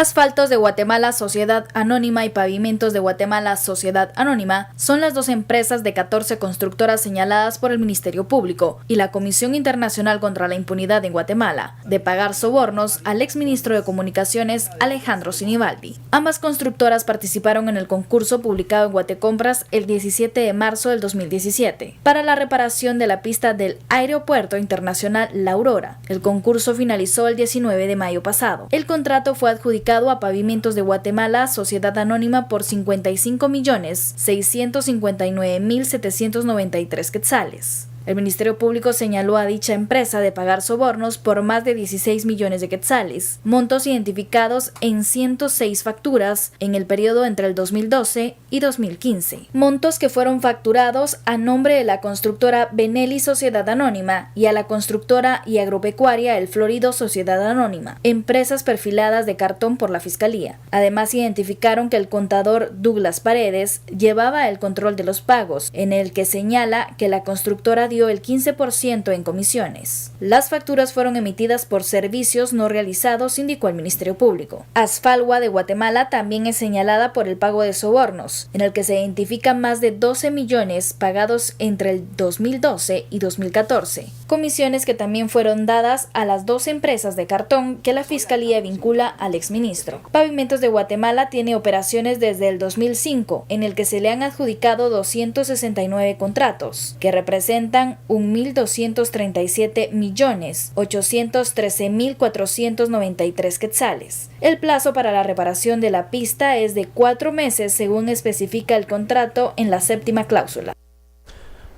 Asfaltos de Guatemala Sociedad Anónima y Pavimentos de Guatemala Sociedad Anónima son las dos empresas de 14 constructoras señaladas por el Ministerio Público y la Comisión Internacional contra la Impunidad en Guatemala de pagar sobornos al exministro de Comunicaciones Alejandro Sinibaldi. Ambas constructoras participaron en el concurso publicado en Guatecompras el 17 de marzo del 2017 para la reparación de la pista del Aeropuerto Internacional La Aurora. El concurso finalizó el 19 de mayo pasado. El contrato fue adjudicado a Pavimentos de Guatemala Sociedad Anónima por 55.659.793 quetzales. El Ministerio Público señaló a dicha empresa de pagar sobornos por más de 16 millones de quetzales, montos identificados en 106 facturas en el periodo entre el 2012 y 2015. Montos que fueron facturados a nombre de la constructora Benelli Sociedad Anónima y a la constructora y agropecuaria El Florido Sociedad Anónima, empresas perfiladas de cartón por la Fiscalía. Además, identificaron que el contador Douglas Paredes llevaba el control de los pagos, en el que señala que la constructora dio el 15% en comisiones. Las facturas fueron emitidas por servicios no realizados, indicó el Ministerio Público. Asfalwa de Guatemala también es señalada por el pago de sobornos, en el que se identifican más de 12 millones pagados entre el 2012 y 2014. Comisiones que también fueron dadas a las dos empresas de cartón que la Fiscalía vincula al exministro. Pavimentos de Guatemala tiene operaciones desde el 2005, en el que se le han adjudicado 269 contratos, que representan 1.237.813.493 quetzales. El plazo para la reparación de la pista es de 4 meses, según especifica el contrato en la 7ª cláusula.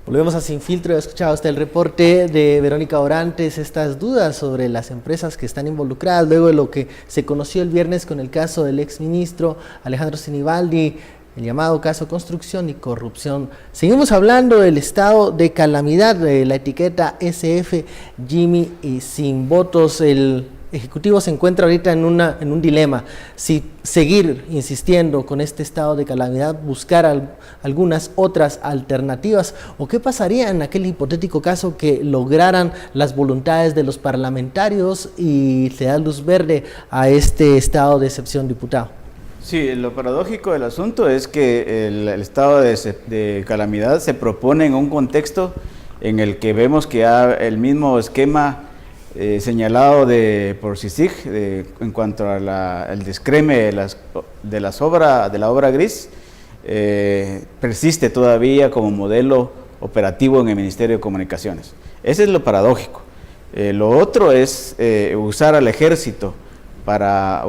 Volvemos a Sin Filtro. Escuchaba usted el reporte de Verónica Orantes, estas dudas sobre las empresas que están involucradas, luego de lo que se conoció el viernes con el caso del exministro Alejandro Sinibaldi, el llamado caso construcción y corrupción. Seguimos hablando del estado de calamidad, de la etiqueta SF Jimmy y sin votos. El Ejecutivo se encuentra ahorita en un dilema, si seguir insistiendo con este estado de calamidad, buscar algunas otras alternativas, o qué pasaría en aquel hipotético caso que lograran las voluntades de los parlamentarios y se da luz verde a este estado de excepción, diputado. Sí, lo paradójico del asunto es que el estado de calamidad se propone en un contexto en el que vemos que el mismo esquema señalado por CICIG en cuanto al descreme de la obra gris persiste todavía como modelo operativo en el Ministerio de Comunicaciones. Ese es lo paradójico. Lo otro es usar al ejército para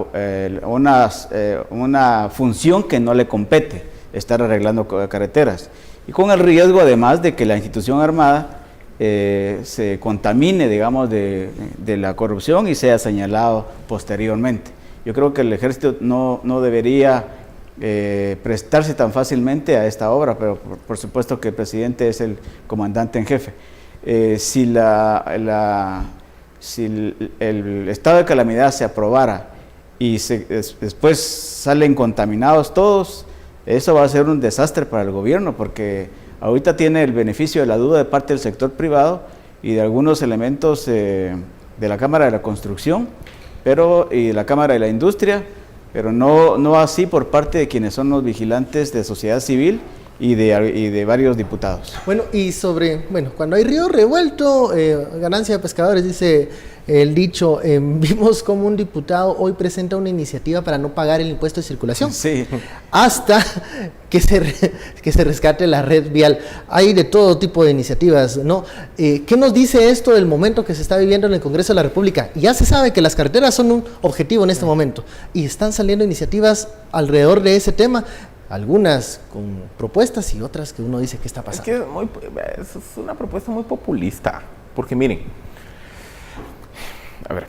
una función que no le compete, estar arreglando carreteras, y con el riesgo además de que la institución armada se contamine, digamos, de la corrupción y sea señalado posteriormente. Yo creo que el ejército no debería prestarse tan fácilmente a esta obra, pero por supuesto que el presidente es el comandante en jefe. Si el estado de calamidad se aprobara y después salen contaminados todos, eso va a ser un desastre para el gobierno, porque ahorita tiene el beneficio de la duda de parte del sector privado y de algunos elementos de la Cámara de la Construcción y de la Cámara de la Industria, pero no así por parte de quienes son los vigilantes de sociedad civil y de varios diputados. Bueno, cuando hay río revuelto, ganancia de pescadores, dice el dicho. Vimos como un diputado hoy presenta una iniciativa para no pagar el impuesto de circulación, sí, hasta que se rescate la red vial. Hay de todo tipo de iniciativas, ¿no? ¿Qué nos dice esto del momento que se está viviendo en el Congreso de la República? Ya se sabe que las carreteras son un objetivo en este momento y están saliendo iniciativas alrededor de ese tema, algunas con propuestas y otras que uno dice ¿qué está pasando? Es que es una propuesta muy populista, porque miren, a ver,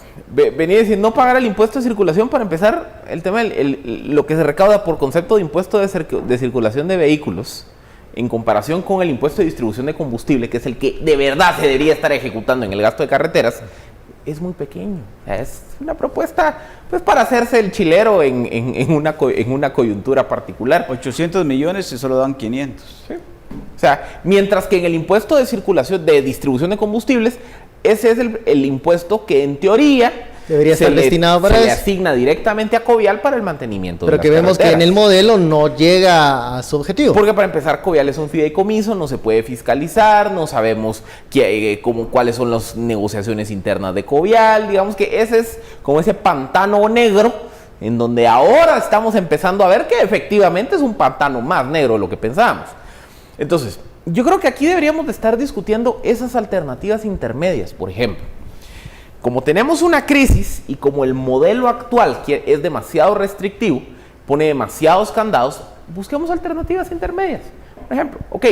venía a decir no pagar el impuesto de circulación. Para empezar, el tema lo que se recauda por concepto de impuesto de circulación de vehículos en comparación con el impuesto de distribución de combustible, que es el que de verdad se debería estar ejecutando en el gasto de carreteras, es muy pequeño. Es una propuesta pues para hacerse el chilero en una coyuntura particular. 800 millones y solo dan 500. Sí. O sea, mientras que en el impuesto de circulación de distribución de combustibles, ese es el impuesto que en teoría Debería estar destinado para se eso. le asigna directamente a Covial para el mantenimiento Pero de que las vemos que carreteras. en el modelo no llega a su objetivo. Porque para empezar, Covial es un fideicomiso, no se puede fiscalizar, no sabemos cuáles son las negociaciones internas de Covial. Digamos que ese es como ese pantano negro, en donde ahora estamos empezando a ver que efectivamente es un pantano más negro de lo que pensábamos. Entonces, yo creo que aquí deberíamos de estar discutiendo esas alternativas intermedias, por ejemplo. Como tenemos una crisis y como el modelo actual que es demasiado restrictivo, pone demasiados candados, busquemos alternativas intermedias. Por ejemplo, ok,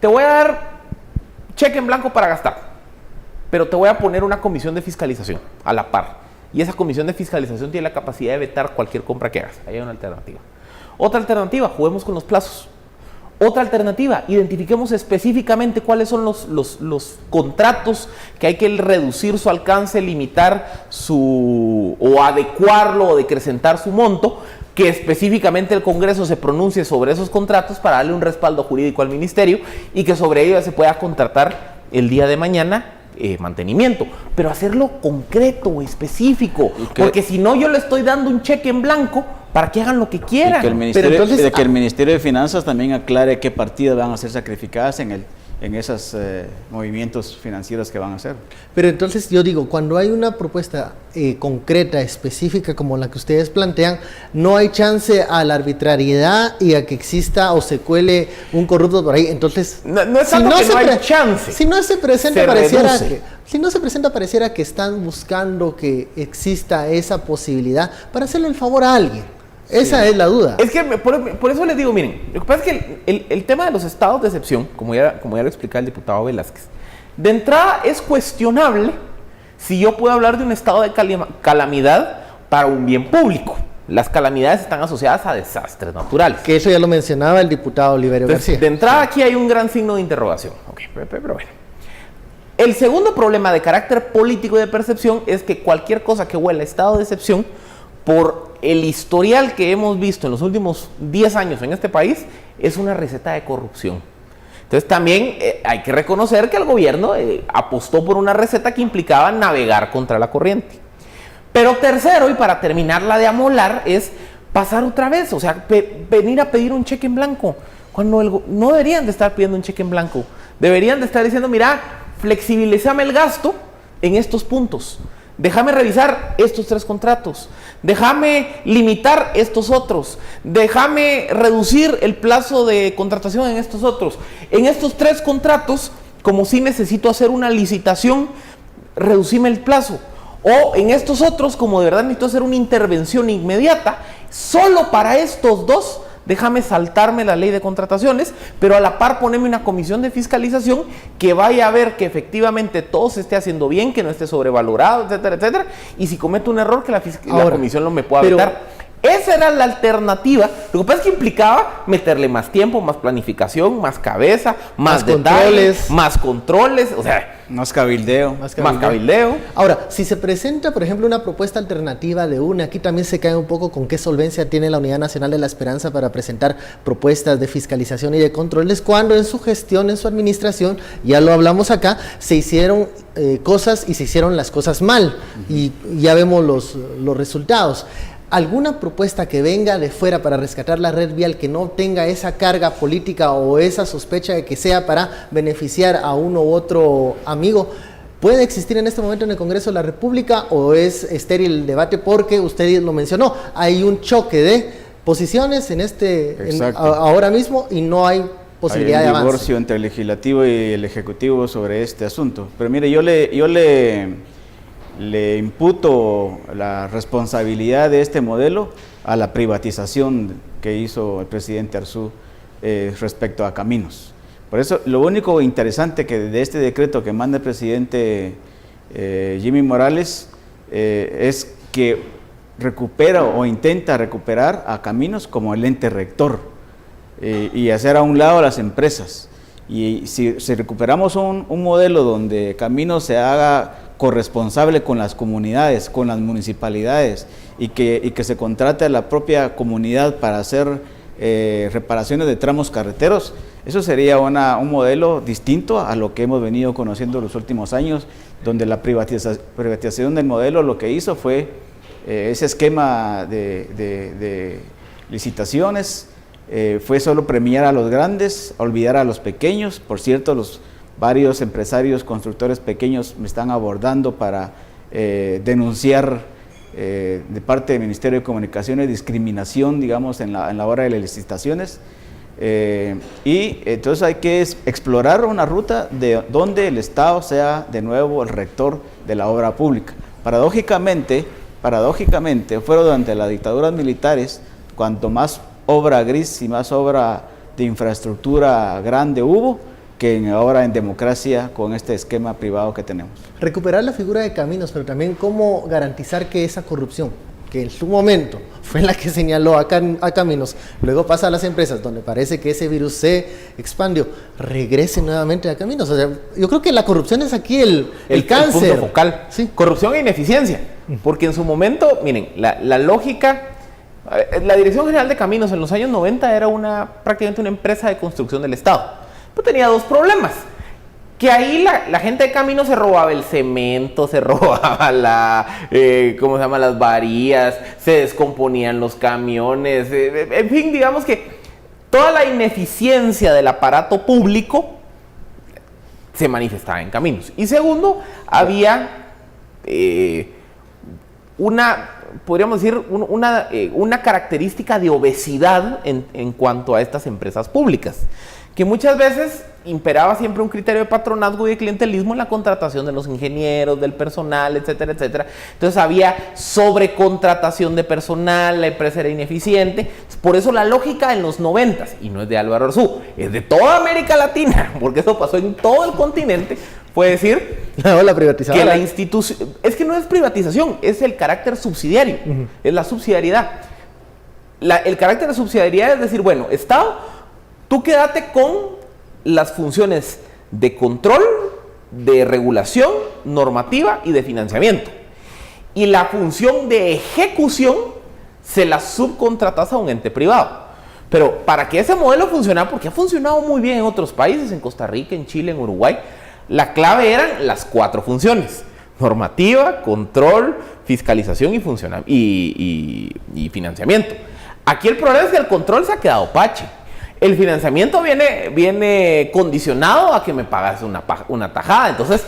te voy a dar cheque en blanco para gastar, pero te voy a poner una comisión de fiscalización a la par. Y esa comisión de fiscalización tiene la capacidad de vetar cualquier compra que hagas. Ahí hay una alternativa. Otra alternativa, juguemos con los plazos. Otra alternativa, identifiquemos específicamente cuáles son los contratos que hay que reducir su alcance, limitar o adecuarlo o decrecentar su monto, que específicamente el Congreso se pronuncie sobre esos contratos para darle un respaldo jurídico al Ministerio y que sobre ello se pueda contratar el día de mañana mantenimiento, pero hacerlo concreto, específico, porque si no yo le estoy dando un cheque en blanco para que hagan lo que quieran. Y que el Ministerio de Finanzas también aclare qué partidas van a ser sacrificadas en esos movimientos financieros que van a hacer. Pero entonces yo digo, cuando hay una propuesta concreta, específica como la que ustedes plantean, no hay chance a la arbitrariedad y a que exista o se cuele un corrupto por ahí. Entonces, no es tanto que no hay chance. Si no se presenta, pareciera que están buscando que exista esa posibilidad para hacerle el favor a alguien. Esa es la duda. Es que por eso les digo, miren, lo que pasa es que el tema de los estados de excepción, como ya lo explicaba el diputado Velázquez, de entrada es cuestionable si yo puedo hablar de un estado de calamidad para un bien público. Las calamidades están asociadas a desastres naturales. Que eso ya lo mencionaba el diputado Oliverio García. De entrada aquí hay un gran signo de interrogación. Okay, pero bueno. El segundo problema de carácter político y de percepción es que cualquier cosa que huela a estado de excepción, por el historial que hemos visto en los últimos 10 años en este país, es una receta de corrupción. Entonces también hay que reconocer que el gobierno apostó por una receta que implicaba navegar contra la corriente. Pero tercero, y para terminarla de amolar, es pasar otra vez, o sea, venir a pedir un cheque en blanco, cuando no deberían de estar pidiendo un cheque en blanco, deberían de estar diciendo, mira, flexibilízame el gasto en estos puntos. Déjame revisar estos 3 contratos, déjame limitar estos otros, déjame reducir el plazo de contratación en estos otros. En estos 3 contratos, como si necesito hacer una licitación, reducime el plazo. O en estos otros, como de verdad necesito hacer una intervención inmediata, solo para estos 2, déjame saltarme la ley de contrataciones, pero a la par poneme una comisión de fiscalización que vaya a ver que efectivamente todo se esté haciendo bien, que no esté sobrevalorado, etcétera, etcétera. Y si cometo un error, que la comisión no me pueda vetar. Esa era la alternativa. Lo que pasa es que implicaba meterle más tiempo, más planificación, más cabeza, más detalles, más controles, o sea, más cabildeo. Más cabildeo. Ahora, si se presenta, por ejemplo, una propuesta alternativa de UNE, aquí también se cae un poco con qué solvencia tiene la Unidad Nacional de la Esperanza para presentar propuestas de fiscalización y de controles, cuando en su gestión, en su administración, ya lo hablamos acá, se hicieron cosas y se hicieron las cosas mal, y ya vemos los resultados. ¿Alguna propuesta que venga de fuera para rescatar la red vial que no tenga esa carga política o esa sospecha de que sea para beneficiar a uno u otro amigo, puede existir en este momento en el Congreso de la República, o es estéril el debate porque usted lo mencionó, hay un choque de posiciones ahora mismo y no hay posibilidad de avance? Hay un divorcio entre el legislativo y el ejecutivo sobre este asunto. Pero mire, yo le imputo la responsabilidad de este modelo a la privatización que hizo el presidente Arzú respecto a caminos. Por eso, lo único interesante que de este decreto que manda el presidente Jimmy Morales es que recupera o intenta recuperar a caminos como el ente rector y hacer a un lado las empresas. Y si recuperamos un modelo donde Caminos se haga corresponsable con las comunidades, con las municipalidades, y que se contrate a la propia comunidad para hacer reparaciones de tramos carreteros. Eso sería un modelo distinto a lo que hemos venido conociendo en los últimos años, donde la privatización del modelo lo que hizo fue ese esquema de licitaciones, fue solo premiar a los grandes, olvidar a los pequeños. Por cierto, los varios empresarios constructores pequeños me están abordando para denunciar de parte del Ministerio de Comunicaciones discriminación, digamos, en la hora de las licitaciones. Y entonces hay que explorar una ruta de donde el Estado sea de nuevo el rector de la obra pública. Paradójicamente, fue durante las dictaduras militares cuanto más obra gris y más obra de infraestructura grande hubo, que ahora en democracia con este esquema privado que tenemos. Recuperar la figura de Caminos, pero también cómo garantizar que esa corrupción, que en su momento fue la que señaló a Caminos, luego pasa a las empresas donde parece que ese virus se expandió, regrese nuevamente a Caminos. O sea, yo creo que la corrupción es aquí el cáncer. El punto focal. Sí. Corrupción e ineficiencia. Porque en su momento, miren, la lógica, la Dirección General de Caminos en los años 90 era prácticamente una empresa de construcción del Estado. Pero tenía dos problemas. Que ahí la gente de Caminos se robaba el cemento, se robaba las varillas, se descomponían los camiones, en fin, digamos que toda la ineficiencia del aparato público se manifestaba en Caminos. Y segundo, había podríamos decir, una característica de obesidad en cuanto a estas empresas públicas, que muchas veces imperaba siempre un criterio de patronazgo y de clientelismo en la contratación de los ingenieros, del personal, etcétera, etcétera. Entonces había sobrecontratación de personal, la empresa era ineficiente. Por eso la lógica en los 90s, y no es de Álvaro Arzú, es de toda América Latina, porque eso pasó en todo el continente, fue decir la privatizadora. Que la institución, es que no es privatización, es el carácter subsidiario, es la subsidiariedad. El carácter de subsidiariedad es decir, bueno, Estado, tú quédate con las funciones de control, de regulación, normativa y de financiamiento. Y la función de ejecución se la subcontratas a un ente privado. Pero para que ese modelo funcionara, porque ha funcionado muy bien en otros países, en Costa Rica, en Chile, en Uruguay, la clave eran las 4 funciones: normativa, control, fiscalización y financiamiento. Aquí el problema es que el control se ha quedado pache. El financiamiento viene condicionado a que me pagas una tajada. Entonces,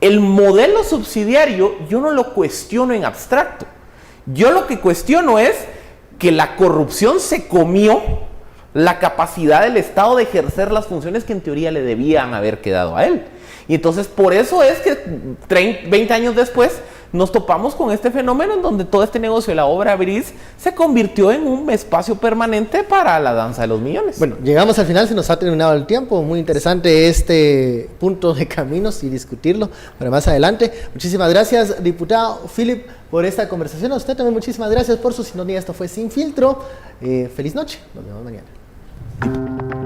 el modelo subsidiario yo no lo cuestiono en abstracto. Yo lo que cuestiono es que la corrupción se comió la capacidad del Estado de ejercer las funciones que en teoría le debían haber quedado a él. Y entonces por eso es que 20 años después nos topamos con este fenómeno en donde todo este negocio de la obra gris se convirtió en un espacio permanente para la danza de los millones. Bueno, llegamos al final, se nos ha terminado el tiempo. Muy interesante este punto de Caminos y discutirlo, pero más adelante. Muchísimas gracias, diputado Philip, por esta conversación. A usted también muchísimas gracias por su sintonía. Esto fue Sin Filtro. Feliz noche. Nos vemos mañana.